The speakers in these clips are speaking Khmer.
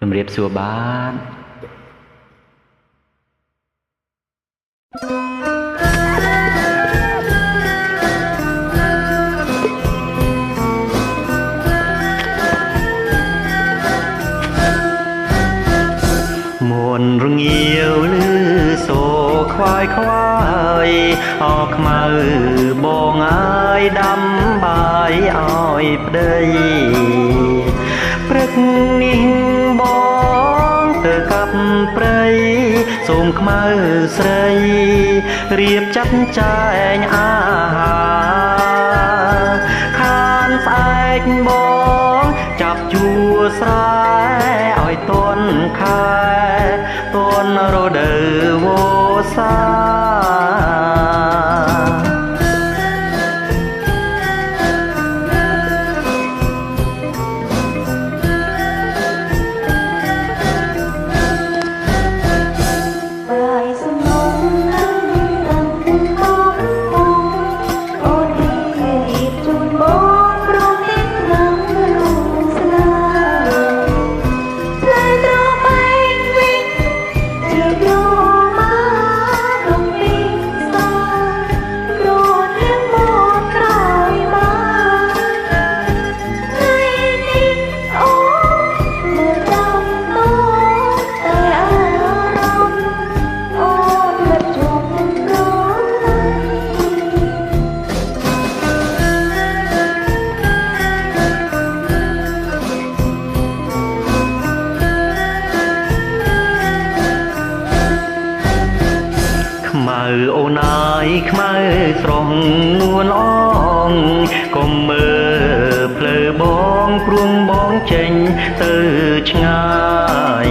ជំរាបសួរបាទមួនរងាវលឺសូខ្វាយខ្វាយអោខ្មៅបងអើយដាំបាយឲ្យប្តីព្រឹកនេះបងទៅកាប់ព្រៃសូមខ្មៅស្រីរៀបចាត់ចែងអាហារខានស្អែកបងចាប់ជួស្រែឲ្យតន់ខែតន់រដូវវស្សាខ្មៅអូនអើយខ្មៅស្រស់នួនអងកុំមើលភ្លើបងព្រួងបងចេញទៅឆ្ងាយ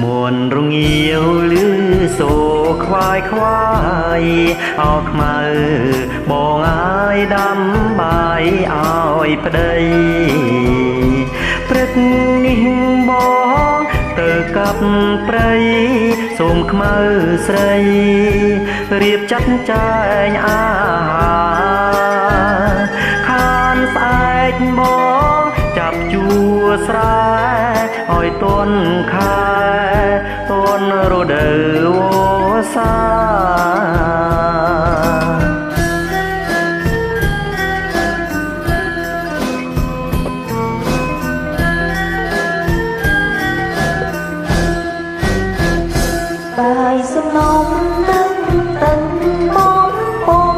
មួនរងាវលឺសូខ្វាយខ្វាយអោខ្មៅបងអើយដាំបាយឲ្យប្តីព្រឹកនេះបងទៅកាប់ព្រៃសូមខ្មៅស្រីរៀបចាត់ចែងអាហារខានស្អែកបងចាប់ជួស្រែឲ្យតន់ខែតន់រដូវវស្សាបាយសំណុំនឹងតឹងបងបង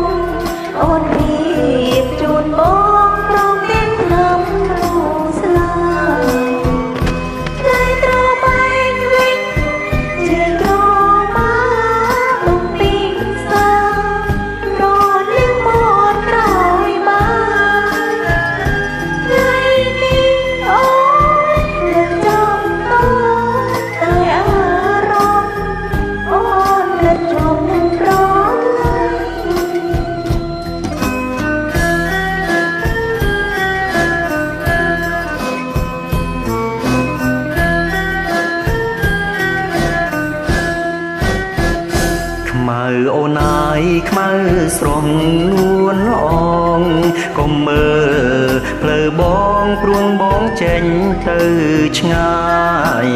អូនរៀបជូនបងព្រមទាំងខ្ញុំគ្រូស្លាថ្ងៃត្របែកវិញជាក្រមាបំពីសារលឹងមកក្រោយមកថ្ងៃនេះអូននឹងចាំតតែអារម្មណ៍អូនគិតជុំនឹងប្រឡាយខ្មៅអូនអើយខ្មៅស្រស់នួនអងកុំមើលភ្លើបងព្រួងបងចេញទៅឆ្ងាយ